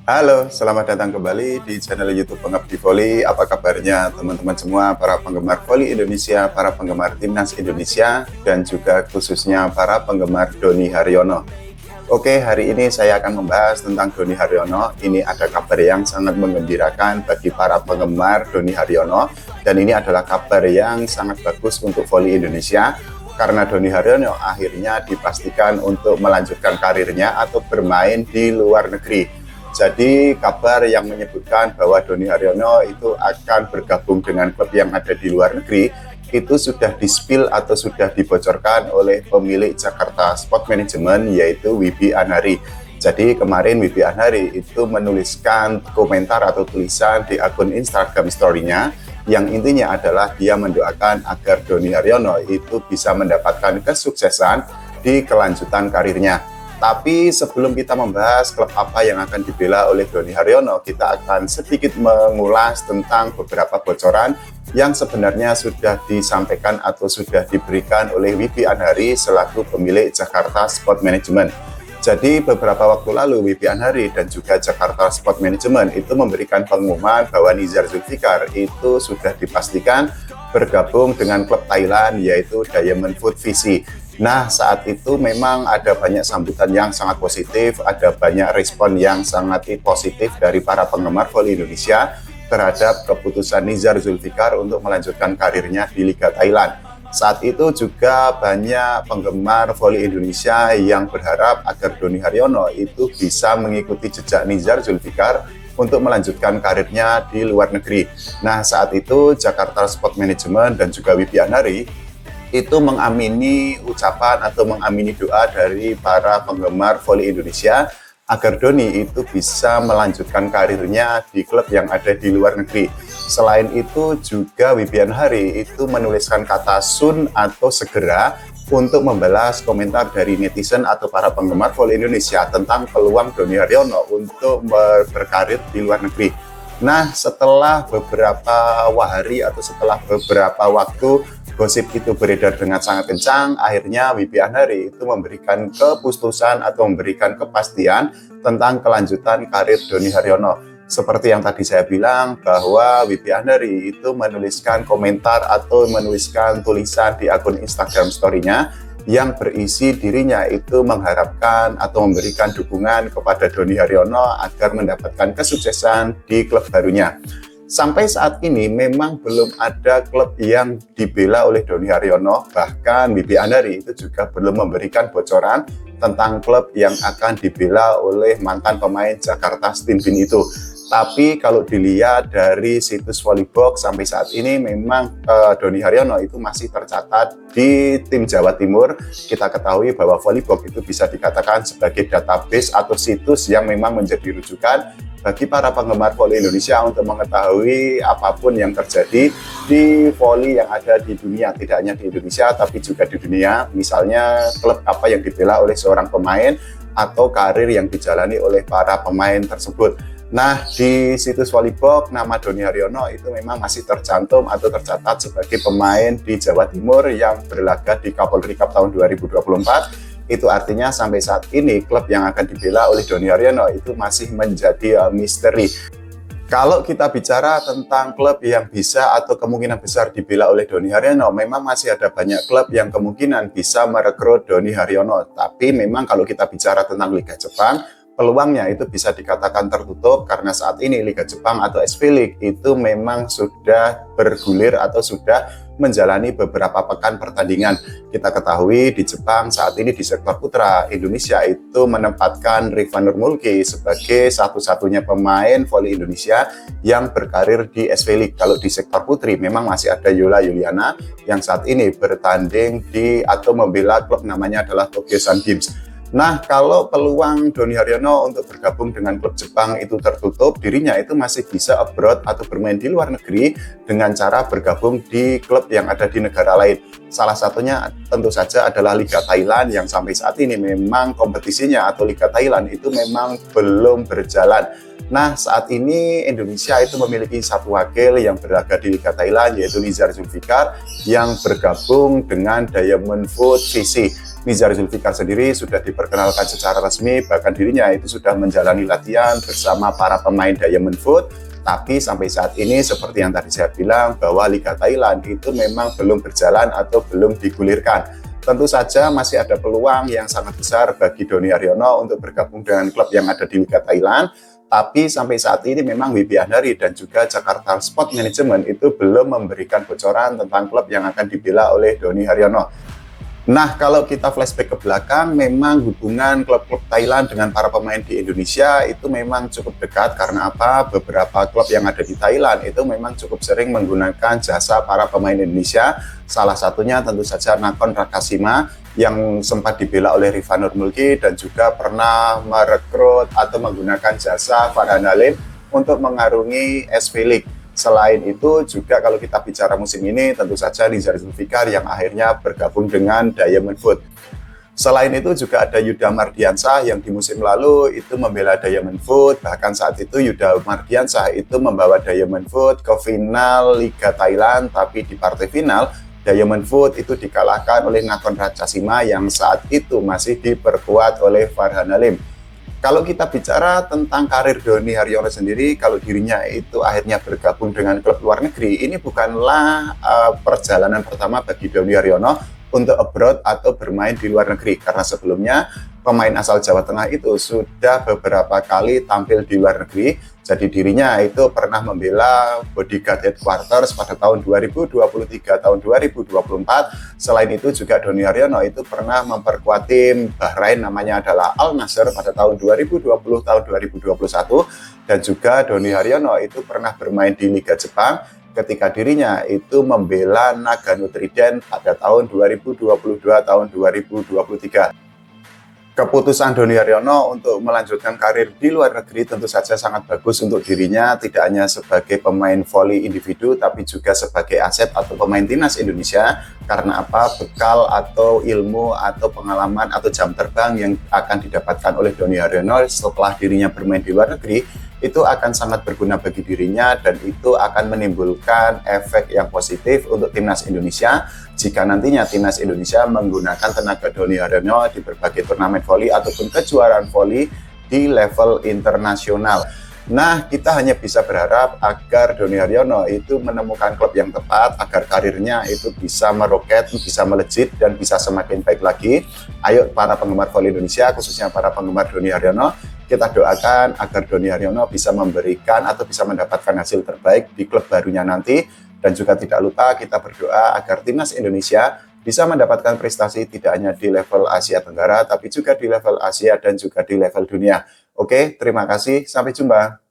Halo, selamat datang kembali di channel YouTube Pengabdi Voli. Apa kabarnya teman-teman semua, para penggemar voli Indonesia, para penggemar timnas Indonesia, dan juga khususnya para penggemar Doni Haryono. Oke, hari ini saya akan membahas tentang Doni Haryono. Ini ada kabar yang sangat menggembirakan bagi para penggemar Doni Haryono, dan ini adalah kabar yang sangat bagus untuk voli Indonesia. Karena Doni Haryono akhirnya dipastikan untuk melanjutkan karirnya atau bermain di luar negeri. Jadi kabar yang menyebutkan bahwa Doni Haryono itu akan bergabung dengan klub yang ada di luar negeri itu sudah di-spill atau sudah dibocorkan oleh pemilik Jakarta Sport Management, yaitu Wibi Anhari. Jadi kemarin Wibi Anhari itu menuliskan komentar atau tulisan di akun Instagram story-nya yang intinya adalah dia mendoakan agar Doni Haryono itu bisa mendapatkan kesuksesan di kelanjutan karirnya. Tapi sebelum kita membahas klub apa yang akan dibela oleh Doni Haryono, kita akan sedikit mengulas tentang beberapa bocoran yang sebenarnya sudah disampaikan atau sudah diberikan oleh Wibi Anhari selaku pemilik Jakarta Sport Management. Jadi beberapa waktu lalu Wibi Anhari dan juga Jakarta Sport Management itu memberikan pengumuman bahwa Nizar Zulfikar itu sudah dipastikan bergabung dengan klub Thailand, yaitu Diamond Foot VC. Nah, saat itu memang ada banyak sambutan yang sangat positif, ada banyak respon yang sangat positif dari para penggemar voli Indonesia terhadap keputusan Nizar Zulfikar untuk melanjutkan karirnya di Liga Thailand. Saat itu juga banyak penggemar voli Indonesia yang berharap agar Doni Haryono itu bisa mengikuti jejak Nizar Zulfikar untuk melanjutkan karirnya di luar negeri. Nah, saat itu Jakarta Sport Management dan juga Wibi Anhari itu mengamini ucapan atau mengamini doa dari para penggemar voli Indonesia agar Doni itu bisa melanjutkan karirnya di klub yang ada di luar negeri. Selain itu juga Wibi Anhari itu menuliskan kata soon atau segera untuk membalas komentar dari netizen atau para penggemar voli Indonesia tentang peluang Doni Haryono untuk berkarir di luar negeri. Nah, setelah beberapa hari atau setelah beberapa waktu gosip itu beredar dengan sangat kencang, akhirnya Wibi Anhari itu memberikan keputusan atau memberikan kepastian tentang kelanjutan karir Doni Haryono. Seperti yang tadi saya bilang, bahwa Wibi Anhari itu menuliskan komentar atau menuliskan tulisan di akun Instagram story-nya yang berisi dirinya itu mengharapkan atau memberikan dukungan kepada Doni Haryono agar mendapatkan kesuksesan di klub barunya. Sampai saat ini memang belum ada klub yang dibela oleh Doni Haryono, bahkan Wibi Anhari itu juga belum memberikan bocoran tentang klub yang akan dibela oleh mantan pemain Jakarta Stinbin itu. Tapi kalau dilihat dari situs Volleybox sampai saat ini memang Doni Haryono itu masih tercatat di tim Jawa Timur. Kita ketahui bahwa Volleybox itu bisa dikatakan sebagai database atau situs yang memang menjadi rujukan bagi para penggemar voli Indonesia untuk mengetahui apapun yang terjadi di voli yang ada di dunia, tidak hanya di Indonesia tapi juga di dunia. Misalnya klub apa yang dibela oleh seorang pemain atau karir yang dijalani oleh para pemain tersebut. Nah, di situs Volleybox nama Doni Haryono itu memang masih tercantum atau tercatat sebagai pemain di Jawa Timur yang berlaga di Kapolri Cup tahun 2024. Itu artinya sampai saat ini klub yang akan dibela oleh Doni Haryono itu masih menjadi misteri. Kalau kita bicara tentang klub yang bisa atau kemungkinan besar dibela oleh Doni Haryono, memang masih ada banyak klub yang kemungkinan bisa merekrut Doni Haryono. Tapi memang kalau kita bicara tentang Liga Jepang, peluangnya itu bisa dikatakan tertutup karena saat ini Liga Jepang atau SV League itu memang sudah bergulir atau sudah menjalani beberapa pekan pertandingan. Kita ketahui di Jepang saat ini di sektor putra, Indonesia itu menempatkan Rifa Nurmulki sebagai satu-satunya pemain voli Indonesia yang berkarir di SV League. Kalau di sektor putri memang masih ada Yola Yuliana yang saat ini bertanding di atau membela klub namanya adalah Tokyo Sunbeams. Nah, kalau peluang Doni Haryono untuk bergabung dengan klub Jepang itu tertutup, dirinya itu masih bisa abroad atau bermain di luar negeri dengan cara bergabung di klub yang ada di negara lain. Salah satunya tentu saja adalah Liga Thailand yang sampai saat ini memang kompetisinya atau Liga Thailand itu memang belum berjalan. Nah, saat ini Indonesia itu memiliki satu wakil yang berlaga di Liga Thailand, yaitu Nizar Zulfikar yang bergabung dengan Diamond Foot VC. Nizar Zulfikar sendiri sudah diperkenalkan secara resmi, bahkan dirinya itu sudah menjalani latihan bersama para pemain Diamond Foot. Tapi sampai saat ini seperti yang tadi saya bilang bahwa Liga Thailand itu memang belum berjalan atau belum digulirkan. Tentu saja masih ada peluang yang sangat besar bagi Doni Haryono untuk bergabung dengan klub yang ada di Liga Thailand. Tapi sampai saat ini memang WP Andari dan juga Jakarta Sport Management itu belum memberikan bocoran tentang klub yang akan dibela oleh Doni Haryono. Nah, kalau kita flashback ke belakang, memang hubungan klub-klub Thailand dengan para pemain di Indonesia itu memang cukup dekat. Karena apa? Beberapa klub yang ada di Thailand itu memang cukup sering menggunakan jasa para pemain Indonesia. Salah satunya tentu saja Nakhon Ratchasima yang sempat dibela oleh Rifanur Mulki dan juga pernah merekrut atau menggunakan jasa Farhan Halim untuk mengarungi SV League. Selain itu juga kalau kita bicara musim ini tentu saja Nizar Zulfikar yang akhirnya bergabung dengan Diamond Foot. Selain itu juga ada Yuda Mardiansah yang di musim lalu itu membela Diamond Foot. Bahkan saat itu Yuda Mardiansah itu membawa Diamond Foot ke final Liga Thailand, tapi di partai final Diamond Foot itu dikalahkan oleh Nakhon Ratchasima yang saat itu masih diperkuat oleh Farhan Halim. Kalau kita bicara tentang karir Doni Haryono sendiri, kalau dirinya itu akhirnya bergabung dengan klub luar negeri, ini bukanlah perjalanan pertama bagi Doni Haryono untuk abroad atau bermain di luar negeri. Karena sebelumnya pemain asal Jawa Tengah itu sudah beberapa kali tampil di luar negeri. Jadi dirinya itu pernah membela Bodyguard Headquarters pada tahun 2023, tahun 2024. Selain itu juga Doni Haryono itu pernah memperkuat tim Bahrain namanya adalah Al Nassr pada tahun 2020, tahun 2021. Dan juga Doni Haryono itu pernah bermain di Liga Jepang ketika dirinya itu membela Nagano Trident pada tahun 2022, tahun 2023. Keputusan Doni Haryono untuk melanjutkan karir di luar negeri tentu saja sangat bagus untuk dirinya, tidak hanya sebagai pemain voli individu, tapi juga sebagai aset atau pemain timnas Indonesia. Karena apa? Bekal atau ilmu atau pengalaman atau jam terbang yang akan didapatkan oleh Doni Haryono setelah dirinya bermain di luar negeri, itu akan sangat berguna bagi dirinya dan itu akan menimbulkan efek yang positif untuk timnas Indonesia jika nantinya timnas Indonesia menggunakan tenaga Doni Haryono di berbagai turnamen voli ataupun kejuaraan voli di level internasional. Nah, kita hanya bisa berharap agar Doni Haryono itu menemukan klub yang tepat agar karirnya itu bisa meroket, bisa melejit dan bisa semakin baik lagi. Ayo para penggemar voli Indonesia, khususnya para penggemar Doni Haryono, kita doakan agar Doni Haryono bisa memberikan atau bisa mendapatkan hasil terbaik di klub barunya nanti. Dan juga tidak lupa kita berdoa agar timnas Indonesia bisa mendapatkan prestasi tidak hanya di level Asia Tenggara, tapi juga di level Asia dan juga di level dunia. Oke, terima kasih. Sampai jumpa.